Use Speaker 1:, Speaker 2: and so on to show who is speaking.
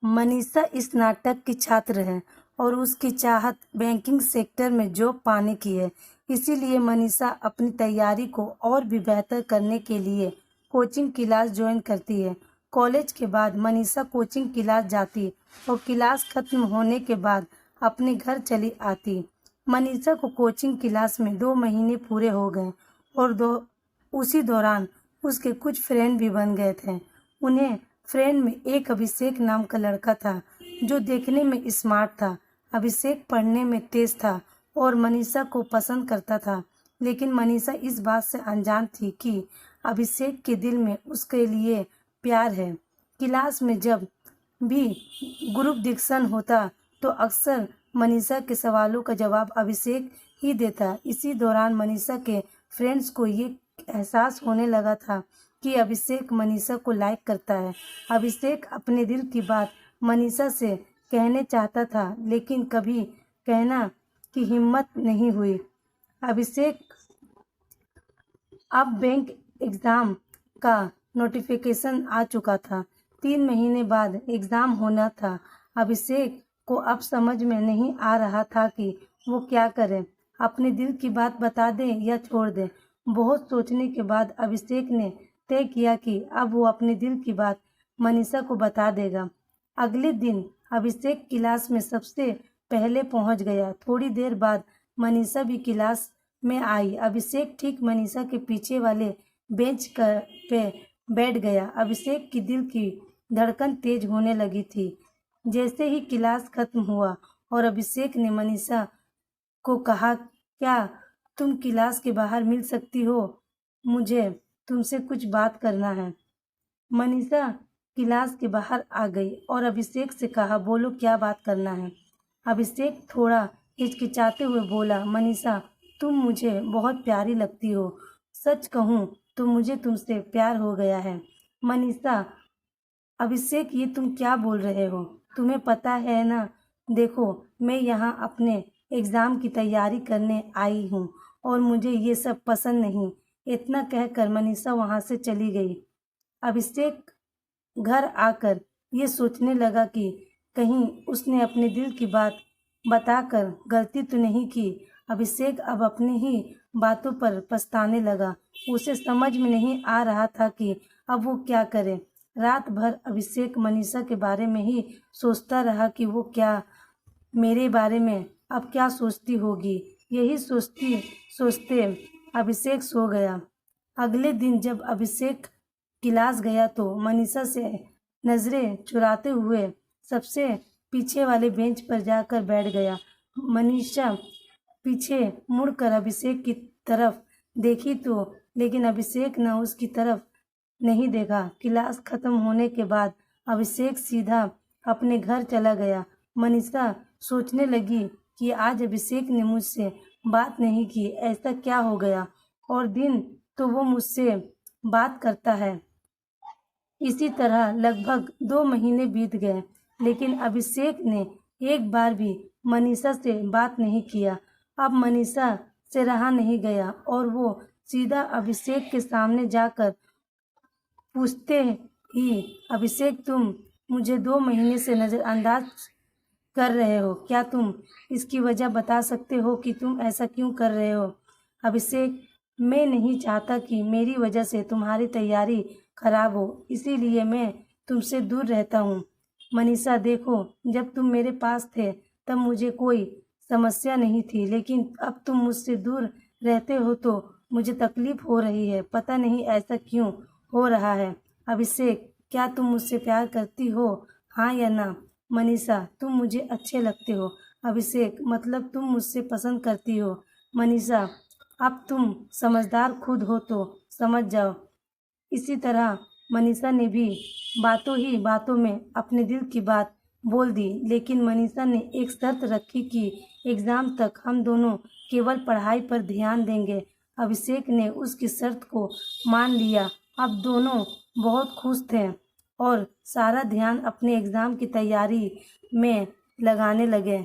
Speaker 1: मनीषा इस नाटक की छात्र है और उसकी चाहत बैंकिंग सेक्टर में जॉब पाने की है। इसीलिए मनीषा अपनी तैयारी को और भी बेहतर करने के लिए कोचिंग क्लास ज्वाइन करती है। कॉलेज के बाद मनीषा कोचिंग क्लास जाती और क्लास खत्म होने के बाद अपने घर चली आती। मनीषा को कोचिंग क्लास में 2 महीने पूरे हो गए और उसी दौरान उसके कुछ फ्रेंड भी बन गए थे। उन्हें फ्रेंड में एक अभिषेक नाम का लड़का था जो देखने में स्मार्ट था। अभिषेक पढ़ने में तेज था और मनीषा को पसंद करता था, लेकिन मनीषा इस बात से अनजान थी कि अभिषेक के दिल में उसके लिए प्यार है। क्लास में जब भी ग्रुप डिस्कशन होता तो अक्सर मनीषा के सवालों का जवाब अभिषेक ही देता। इसी दौरान मनीषा के फ्रेंड्स को ये एहसास होने लगा था कि अभिषेक मनीषा को लाइक करता है। अभिषेक अपने दिल की बात मनीषा से कहने चाहता था, लेकिन कभी कहना की हिम्मत नहीं हुई। अभिषेक अब बैंक एग्जाम का नोटिफिकेशन आ चुका था। 3 महीने बाद एग्जाम होना था। अभिषेक को अब समझ में नहीं आ रहा था कि वो क्या करे, अपने दिल की बात बता दे या छोड़ दे। बहुत सोचने के बाद अभिषेक ने तय किया कि अब वो अपने दिल की बात मनीषा को बता देगा। अगले दिन अभिषेक क्लास में सबसे पहले पहुंच गया। थोड़ी देर बाद मनीषा भी क्लास में आई। अभिषेक ठीक मनीषा के पीछे वाले बेंच पे बैठ गया। अभिषेक की दिल की धड़कन तेज होने लगी थी। जैसे ही क्लास खत्म हुआ और अभिषेक ने मनीषा को कहा, क्या तुम क्लास के बाहर मिल सकती हो, मुझे तुमसे कुछ बात करना है। मनीषा क्लास के बाहर आ गई और अभिषेक से कहा, बोलो क्या बात करना है। अभिषेक थोड़ा हिचकिचाते हुए बोला, मनीषा तुम मुझे बहुत प्यारी लगती हो। सच कहूँ तो मुझे तुमसे प्यार हो गया है। मनीषा, अभिषेक ये तुम क्या बोल रहे हो? तुम्हें पता है ना, देखो मैं यहाँ अपने एग्ज़ाम की तैयारी करने आई हूँ और मुझे ये सब पसंद नहीं। इतना कहकर मनीषा वहाँ से चली गई। अभिषेक घर आकर ये सोचने लगा कि कहीं उसने अपने दिल की बात बताकर गलती तो नहीं की। अभिषेक अब अपनी ही बातों पर पछताने लगा। उसे समझ में नहीं आ रहा था कि अब वो क्या करे। रात भर अभिषेक मनीषा के बारे में ही सोचता रहा कि वो क्या मेरे बारे में अब क्या सोचती होगी। यही सोचते सोचते अभिषेक सो गया। अगले दिन जब अभिषेक क्लास गया तो मनीषा से नजरें चुराते हुए सबसे पीछे वाले बेंच पर जाकर बैठ गया। मनीषा पीछे मुड़कर अभिषेक की तरफ देखी तो लेकिन अभिषेक न उसकी तरफ नहीं देखा। क्लास खत्म होने के बाद अभिषेक सीधा अपने घर चला गया। मनीषा सोचने लगी कि आज अभिषेक ने मुझसे बात नहीं की, ऐसा क्या हो गया, और दिन तो वो मुझसे बात करता है। इसी तरह लगभग 2 महीने बीत गए, लेकिन अभिषेक ने एक बार भी मनीषा से बात नहीं किया। अब मनीषा से रहा नहीं गया और वो सीधा अभिषेक के सामने जाकर पूछते ही, अभिषेक तुम मुझे 2 महीने से नज़रअंदाज कर रहे हो, क्या तुम इसकी वजह बता सकते हो कि तुम ऐसा क्यों कर रहे हो? अभिषेक, मैं नहीं चाहता कि मेरी वजह से तुम्हारी तैयारी खराब हो, इसीलिए मैं तुमसे दूर रहता हूँ। मनीषा देखो, जब तुम मेरे पास थे तब मुझे कोई समस्या नहीं थी, लेकिन अब तुम मुझसे दूर रहते हो तो मुझे तकलीफ हो रही है। पता नहीं ऐसा क्यों हो रहा है। अभिषेक, क्या तुम मुझसे प्यार करती हो, हाँ या ना? मनीषा, तुम मुझे अच्छे लगते हो। अभिषेक, मतलब तुम मुझसे पसंद करती हो। मनीषा, अब तुम समझदार खुद हो तो समझ जाओ। इसी तरह मनीषा ने भी बातों ही बातों में अपने दिल की बात बोल दी, लेकिन मनीषा ने एक शर्त रखी कि एग्ज़ाम तक हम दोनों केवल पढ़ाई पर ध्यान देंगे। अभिषेक ने उसकी शर्त को मान लिया। अब दोनों बहुत खुश थे और सारा ध्यान अपने एग्ज़ाम की तैयारी में लगाने लगे।